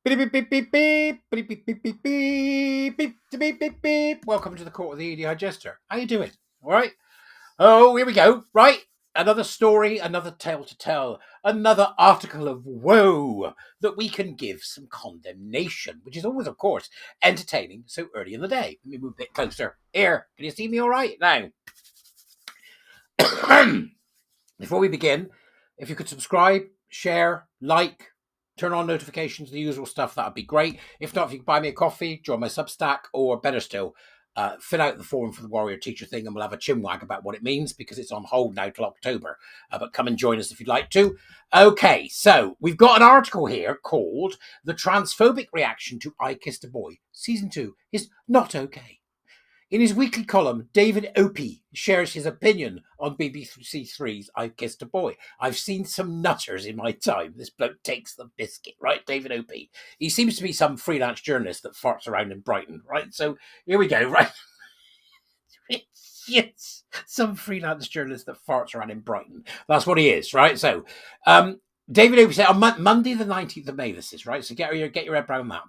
Beep, beep, beep, beep, beep, beep, beep, beep, beep, beep, beep, beep, beep. Welcome to the court of the Edijester. How you doing? All right. Oh, here we go. Right. Another story, another tale to tell, another article of woe that we can give some condemnation, which is always, of course, entertaining so early in the day. Let me move a bit closer. Here, can you see me all right? Now, before we begin, if you could subscribe, share, like, turn on notifications, the usual stuff, that would be great. If not, if you can buy me a coffee, join my Substack, or better still, fill out the form for the Warrior Teacher thing, and we'll have a chinwag about what it means, because it's on hold now till October. But come and join us if you'd like to. Okay, so we've got an article here called "The Transphobic Reaction to I Kissed a Boy. Season 2 is Not Okay." In his weekly column, David Opie shares his opinion on BBC Three's I Kissed a Boy. I've seen some nutters in my time. This bloke takes the biscuit, right? David Opie. He seems to be some freelance journalist that farts around in Brighton, right? So here we go, right? Yes, some freelance journalist that farts around in Brighton. That's what he is, right? So David Opie said on Monday the 19th of May, this is, right? So get your head around that.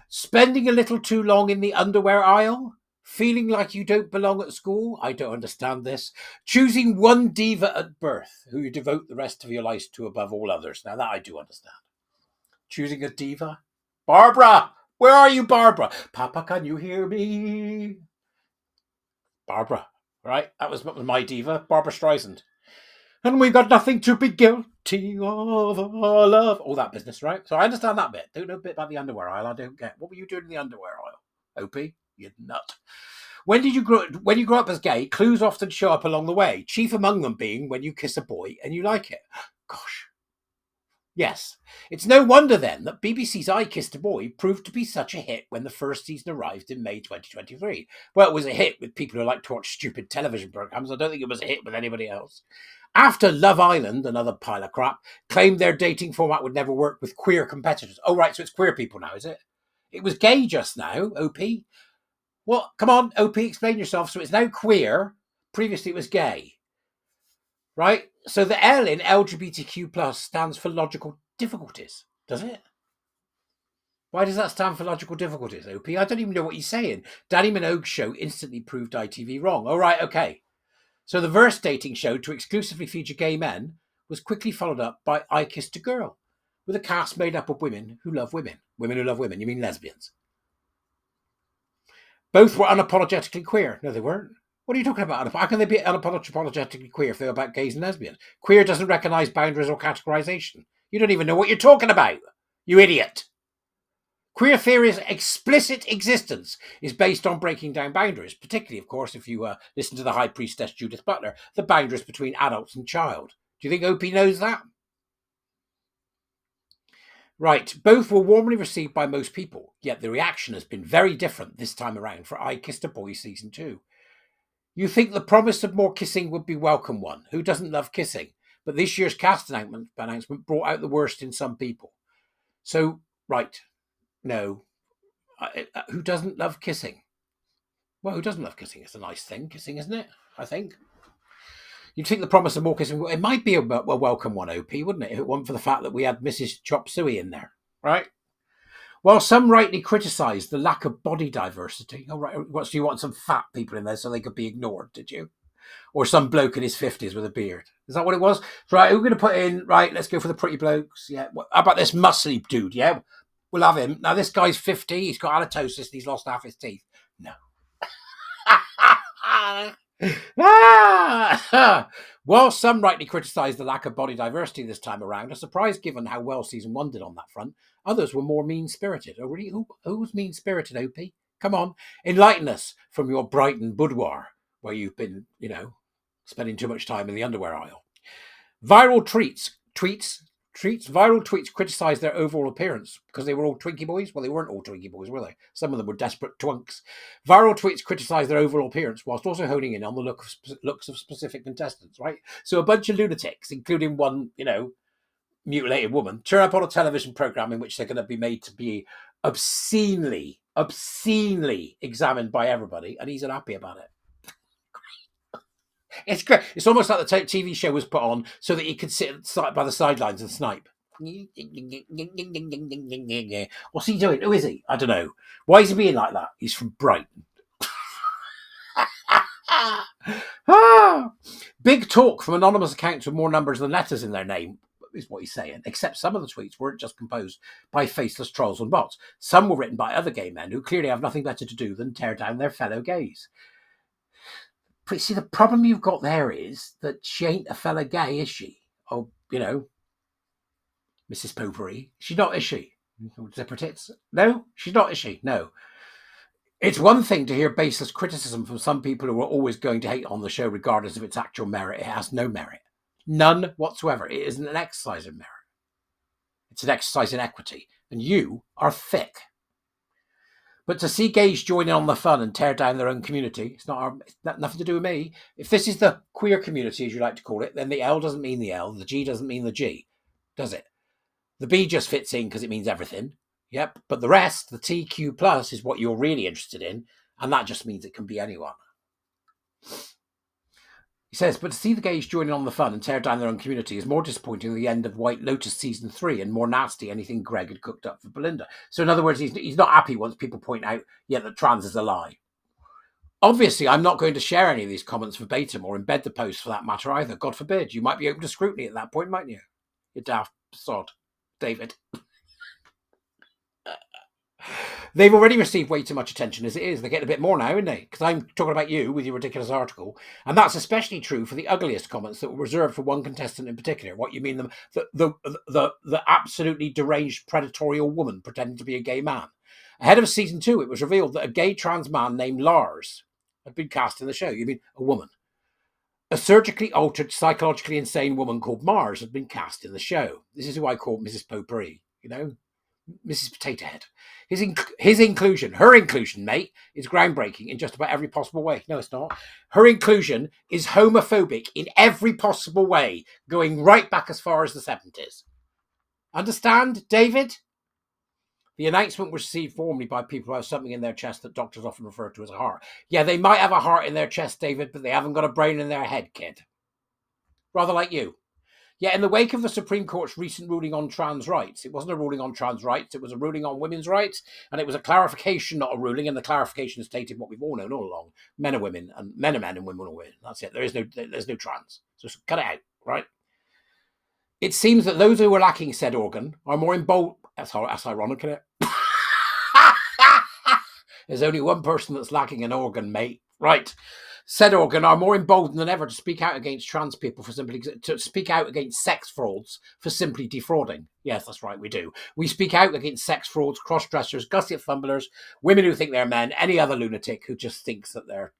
Spending a little too long in the underwear aisle? Feeling like you don't belong at school? I don't understand this. Choosing one diva at birth who you devote the rest of your life to above all others. Now that I do understand. Choosing a diva? Barbara! Where are you, Barbara? Papa, can you hear me? Barbara, right? That was my diva, Barbara Streisand. And we got nothing to be guilty of, our love. All that business, right? So I understand that bit. Don't know a bit about the underwear aisle. I don't get. What were you doing in the underwear aisle? Opie, you nut. When you grow up as gay, clues often show up along the way, chief among them being when you kiss a boy and you like it. Gosh. Yes. It's no wonder then that BBC's I Kissed a Boy proved to be such a hit when the first season arrived in May 2023. Well, it was a hit with people who like to watch stupid television programs. I don't think it was a hit with anybody else. After Love Island, another pile of crap, claimed their dating format would never work with queer competitors. Oh, right, so it's queer people now, is it? It was gay just now, OP. What? Come on, OP, explain yourself. So it's now queer. Previously it was gay. Right? So the L in LGBTQ plus stands for logical difficulties, does it? Why does that stand for logical difficulties, OP? I don't even know what he's saying. Danny Minogue's show instantly proved ITV wrong. All right, okay. So the Verse dating show to exclusively feature gay men was quickly followed up by I Kissed a Girl, with a cast made up of women who love women. Women who love women. You mean lesbians? Both were unapologetically queer. No, they weren't. What are you talking about? How can they be unapologetically queer if they're about gays and lesbians? Queer doesn't recognise boundaries or categorisation. You don't even know what you're talking about, you idiot. Queer theory's explicit existence is based on breaking down boundaries, particularly, of course, if you listen to the High Priestess Judith Butler, the boundaries between adults and child. Do you think Opie knows that? Right, both were warmly received by most people, yet the reaction has been very different this time around for I Kissed a Boy Season 2. You think the promise of more kissing would be welcome one. Who doesn't love kissing? But this year's cast announcement brought out the worst in some people. So, right, no. Who doesn't love kissing? Well, who doesn't love kissing? It's a nice thing, kissing, isn't it? I think. You'd think the promise of more kissing, it might be a welcome one, OP, wouldn't it? If it weren't for the fact that we had Mrs. Chop Suey in there, right? While some rightly criticised the lack of body diversity, oh, right, what, so you want some fat people in there so they could be ignored, did you? Or some bloke in his 50s with a beard. Is that what it was? Right, who are we going to put in? Right, let's go for the pretty blokes. Yeah, how about this muscly dude? Yeah, we'll have him. Now, this guy's 50. He's got halitosis and he's lost half his teeth. No. While some rightly criticised the lack of body diversity this time around, a surprise given how well season 1 did on that front, others were more mean-spirited. Oh, really? Who's mean-spirited, OP? Come on, enlighten us from your Brighton boudoir, where you've been, spending too much time in the underwear aisle. Viral viral tweets criticised their overall appearance because they were all Twinkie boys. Well, they weren't all Twinkie boys, were they? Some of them were desperate twunks. Viral tweets criticised their overall appearance whilst also honing in on the looks of specific contestants, right? So a bunch of lunatics, including one, mutilated woman, turn up on a television programme in which they're going to be made to be obscenely examined by everybody, and he's unhappy about it. It's great. It's almost like the TV show was put on so that he could sit by the sidelines and snipe. What's he doing? Who is he? I don't know. Why is he being like that? He's from Brighton. Big talk from anonymous accounts with more numbers than letters in their name, is what he's saying, except some of the tweets weren't just composed by faceless trolls and bots. Some were written by other gay men who clearly have nothing better to do than tear down their fellow gays. But see, the problem you've got there is that she ain't a fellow gay, is she? Oh, you know, Mrs. Potpourri. She's not, is she? Zipper tits? No, she's not, is she? No. It's one thing to hear baseless criticism from some people who are always going to hate on the show regardless of its actual merit. It has no merit. None whatsoever. It isn't an exercise in merit. It's an exercise in equity. And you are thick. But to see gays join in on the fun and tear down their own community, it's nothing to do with me. If this is the queer community, as you like to call it, then the L doesn't mean the L, the G doesn't mean the G, does it? The B just fits in because it means everything. Yep. But the rest, the TQ plus, is what you're really interested in. And that just means it can be anyone. He says, but to see the gays joining on the fun and tear down their own community is more disappointing than the end of White Lotus season 3 and more nasty anything Greg had cooked up for Belinda. So in other words, he's not happy once people point out, yeah, that trans is a lie. Obviously, I'm not going to share any of these comments verbatim or embed the post for that matter either. God forbid. You might be open to scrutiny at that point, mightn't you? You daft sod, David. They've already received way too much attention as it is. They're getting a bit more now, aren't they? Because I'm talking about you with your ridiculous article. And that's especially true for the ugliest comments that were reserved for one contestant in particular. What you mean, the absolutely deranged predatorial woman pretending to be a gay man. Ahead of season 2, it was revealed that a gay trans man named Lars had been cast in the show. You mean a woman? A surgically altered, psychologically insane woman called Mars had been cast in the show. This is who I call Mrs. Potpourri, you know? Mrs. Potato Head. His inclusion, her inclusion, mate, is groundbreaking in just about every possible way. No, it's not. Her inclusion is homophobic in every possible way, going right back as far as the 70s. Understand, David? The announcement was received formally by people who have something in their chest that doctors often refer to as a heart. Yeah, they might have a heart in their chest, David, but they haven't got a brain in their head, kid. Rather like you. Yet in the wake of the Supreme Court's recent ruling on trans rights, it wasn't a ruling on trans rights, it was a ruling on women's rights, and it was a clarification, not a ruling, and the clarification stated what we've all known all along. Men are women, and men are men, and women are women. That's it. There's no trans. So cut it out, right? It seems that those who are lacking said organ are more emboldened. That's ironic, isn't it? There's only one person that's lacking an organ, mate. Right. Said organ are more emboldened than ever to speak out against trans people to speak out against sex frauds for simply defrauding. Yes, that's right, we do. We speak out against sex frauds, cross-dressers, gusset fumblers, women who think they're men, any other lunatic who just thinks that they're,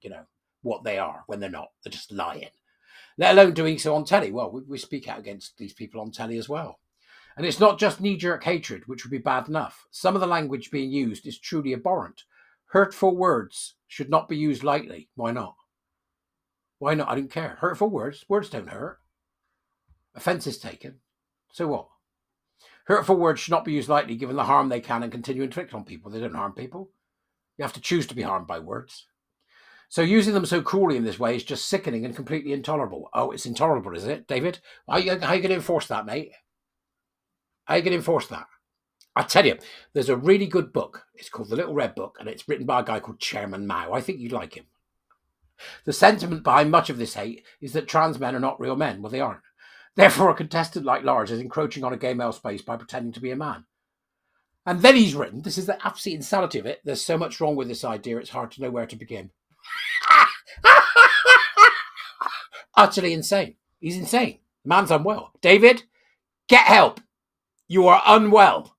what they are when they're not. They're just lying. Let alone doing so on telly. Well, we speak out against these people on telly as well. And it's not just knee-jerk hatred, which would be bad enough. Some of the language being used is truly abhorrent. Hurtful words should not be used lightly. Why not? Why not? I don't care. Hurtful words don't hurt. Offence is taken. So what? Hurtful words should not be used lightly given the harm they can and continue to inflict on people. They don't harm people. You have to choose to be harmed by words. So using them so cruelly in this way is just sickening and completely intolerable. Oh, it's intolerable, is it, David? How are you going to enforce that, mate? How are you going to enforce that? I tell you, there's a really good book. It's called The Little Red Book, and it's written by a guy called Chairman Mao. I think you'd like him. The sentiment behind much of this hate is that trans men are not real men. Well, they aren't. Therefore, a contestant like Lars is encroaching on a gay male space by pretending to be a man. And then he's written, this is the absolute insanity of it, there's so much wrong with this idea, it's hard to know where to begin. Utterly insane. He's insane. The man's unwell. David, get help. You are unwell.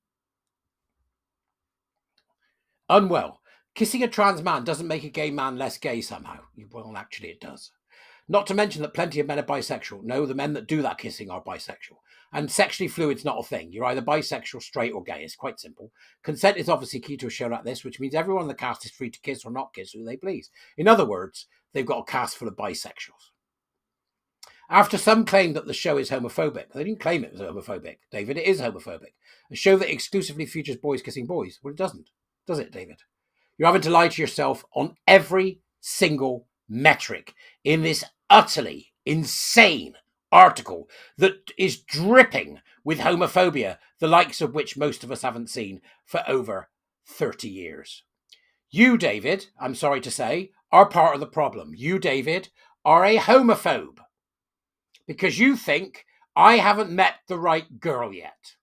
Unwell. Kissing a trans man doesn't make a gay man less gay somehow. Well, actually it does. Not to mention that plenty of men are bisexual. No, the men that do that kissing are bisexual. And sexually fluid's not a thing. You're either bisexual, straight, or gay. It's quite simple. Consent is obviously key to a show like this, which means everyone in the cast is free to kiss or not kiss who they please. In other words, they've got a cast full of bisexuals. After some claim that the show is homophobic, they didn't claim it was homophobic, David. It is homophobic. A show that exclusively features boys kissing boys. Well, it doesn't. Does it, David? You're having to lie to yourself on every single metric in this utterly insane article that is dripping with homophobia, the likes of which most of us haven't seen for over 30 years. You, David, I'm sorry to say, are part of the problem. You, David, are a homophobe because you think I haven't met the right girl yet.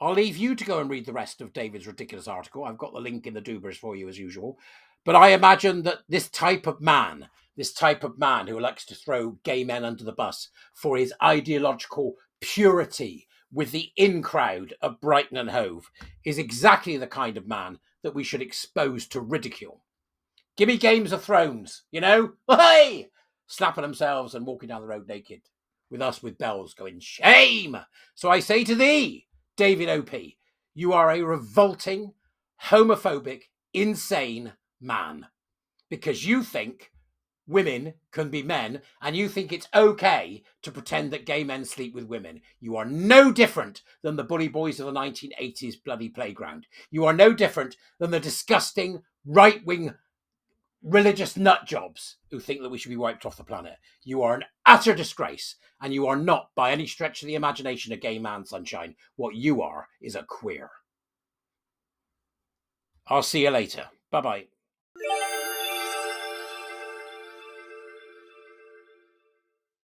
I'll leave you to go and read the rest of David's ridiculous article. I've got the link in the doobers for you as usual. But I imagine that this type of man who likes to throw gay men under the bus for his ideological purity with the in crowd of Brighton and Hove, is exactly the kind of man that we should expose to ridicule. Give me Games of Thrones, you know? Hey! Slapping themselves and walking down the road naked, with us with bells going, shame! So I say to thee, David Opie, you are a revolting, homophobic, insane man. Because you think women can be men, and you think it's okay to pretend that gay men sleep with women. You are no different than the bully boys of the 1980s bloody playground. You are no different than the disgusting right-wing religious nut jobs who think that we should be wiped off the planet. You are an utter disgrace, and you are not, by any stretch of the imagination, a gay man, sunshine. What you are is a queer. I'll see you later. Bye-bye.